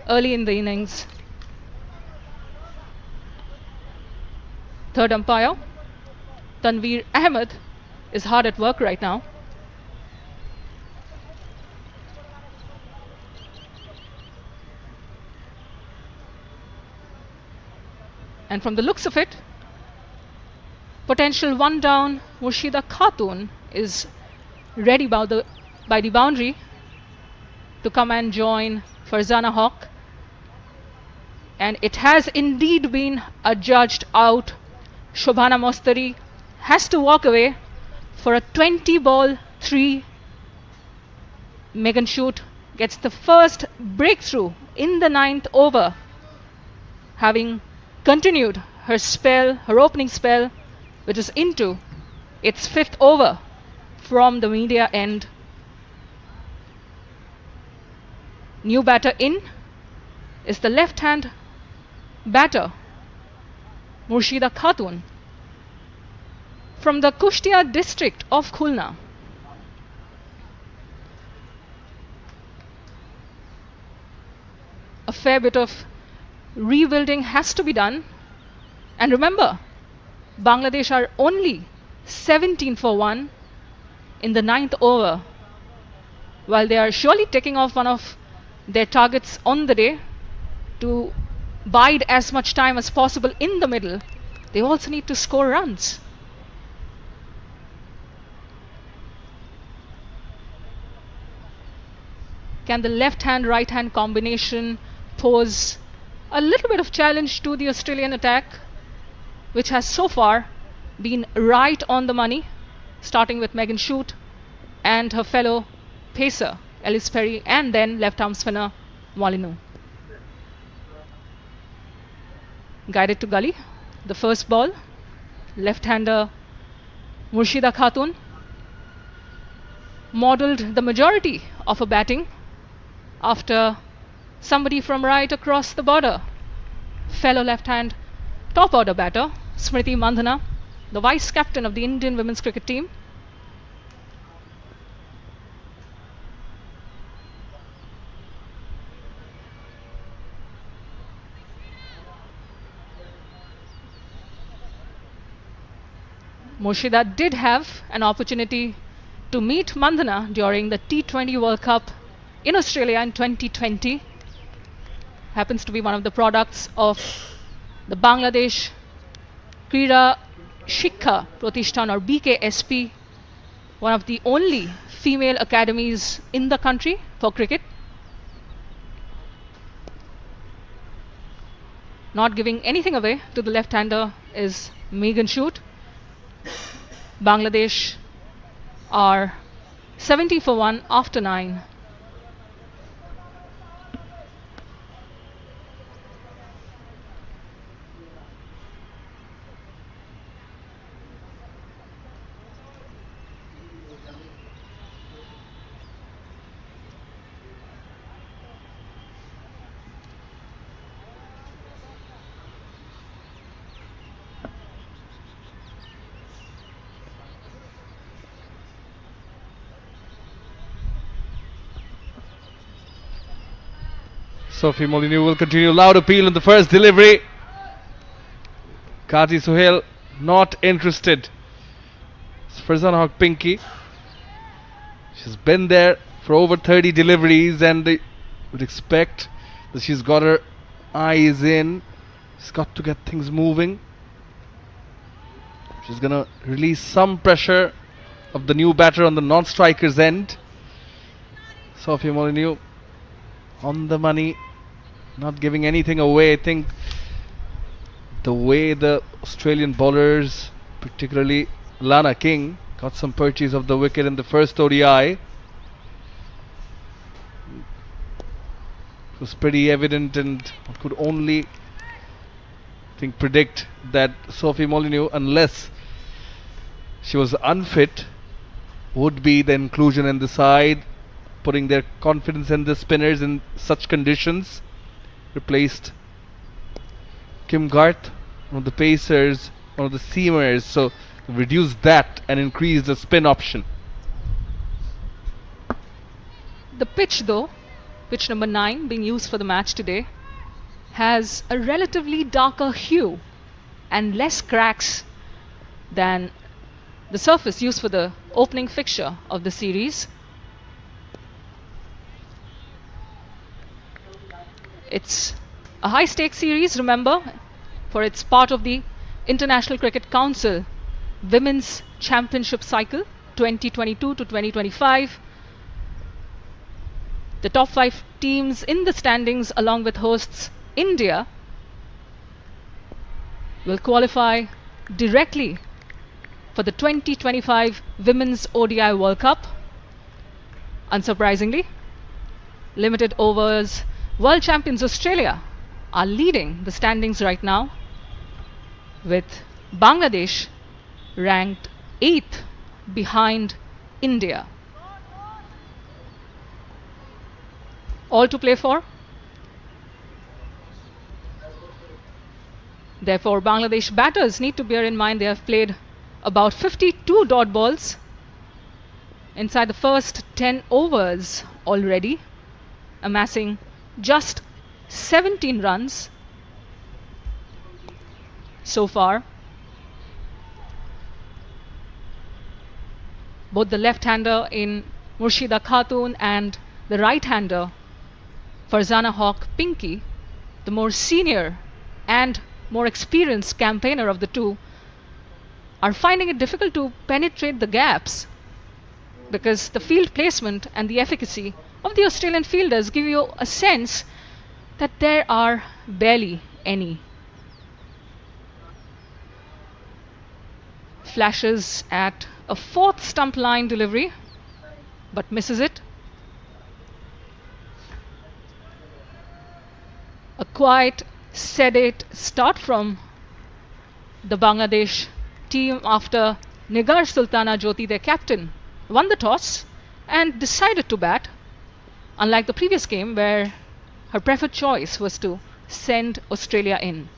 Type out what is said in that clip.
early in the innings. Third umpire, Tanveer Ahmed, is hard at work right now. And from the looks of it, potential one down Murshida Khatun is ready by the boundary to come and join Farzana Haq. And it has indeed been adjudged out. Shobhana Mostari has to walk away for a 20-ball 3. Megan Shute gets the first breakthrough in the 9th over, having continued her spell, her opening spell, which is into its 5th over from the media end. New batter in is the left-hand batter, Murshida Khatun, from the Kushtia district of Khulna. A fair bit of rebuilding has to be done. And remember, Bangladesh are only 17 for 1 in the 9th over. While they are surely taking off one of their targets on the day to bide as much time as possible in the middle, they also need to score runs. Can the left-hand, right-hand combination pose a little bit of challenge to the Australian attack, which has so far been right on the money, starting with Megan Shute and her fellow pacer, Ellis Perry, and then left-arm spinner, Molyneux. Guided to gully, the first ball, left-hander Murshida Khatun modelled the majority of her batting after somebody from right across the border, fellow left-hand top-order batter, Smriti Mandhana, the vice-captain of the Indian women's cricket team. Murshida did have an opportunity to meet Mandhana during the T20 World Cup in Australia in 2020. Happens to be one of the products of the Bangladesh Krida Shikha Pratishthan, or BKSP, one of the only female academies in the country for cricket. Not giving anything away to the left-hander is Megan Shute. Bangladesh are 70 for 1 after 9. Sophie Molyneux will continue. Loud appeal in the first delivery. Kazi Sohail not interested. It's Farzana Haq Pinky. She's been there for over 30 deliveries, and they would expect that she's got her eyes in. She's got to get things moving. She's gonna release some pressure of the new batter on the non-striker's end. Sophie Molyneux on the money, not giving anything away. I think the way the Australian bowlers, particularly Lana King, got some purchase of the wicket in the first ODI, it was pretty evident, and could only predict that Sophie Molyneux, unless she was unfit, would be the inclusion in the side, putting their confidence in the spinners in such conditions. Replaced Kim Garth, one of the pacers, one of the seamers, so reduce that and increase the spin option. The pitch, though, pitch number 9 being used for the match today, has a relatively darker hue and less cracks than the surface used for the opening fixture of the series. It's a high-stakes series, remember, for it's part of the International Cricket Council Women's Championship Cycle 2022 to 2025. The top 5 teams in the standings, along with hosts India, will qualify directly for the 2025 Women's ODI World Cup. Unsurprisingly, limited overs world champions Australia are leading the standings right now, with Bangladesh ranked 8th behind India. All to play for. Therefore, Bangladesh batters need to bear in mind they have played about 52 dot balls inside the first 10 overs already, amassing just 17 runs so far. Both the left-hander in Murshida Khatun and the right-hander Farzana Haq Pinky, the more senior and more experienced campaigner of the two, are finding it difficult to penetrate the gaps, because the field placement and the efficacy of the Australian fielders give you a sense that there are barely any. Flashes at a 4th stump line delivery, but misses it. A quiet, sedate start from the Bangladesh team after Nigar Sultana Jyoti, their captain, won the toss and decided to bat, unlike the previous game where her preferred choice was to send Australia in.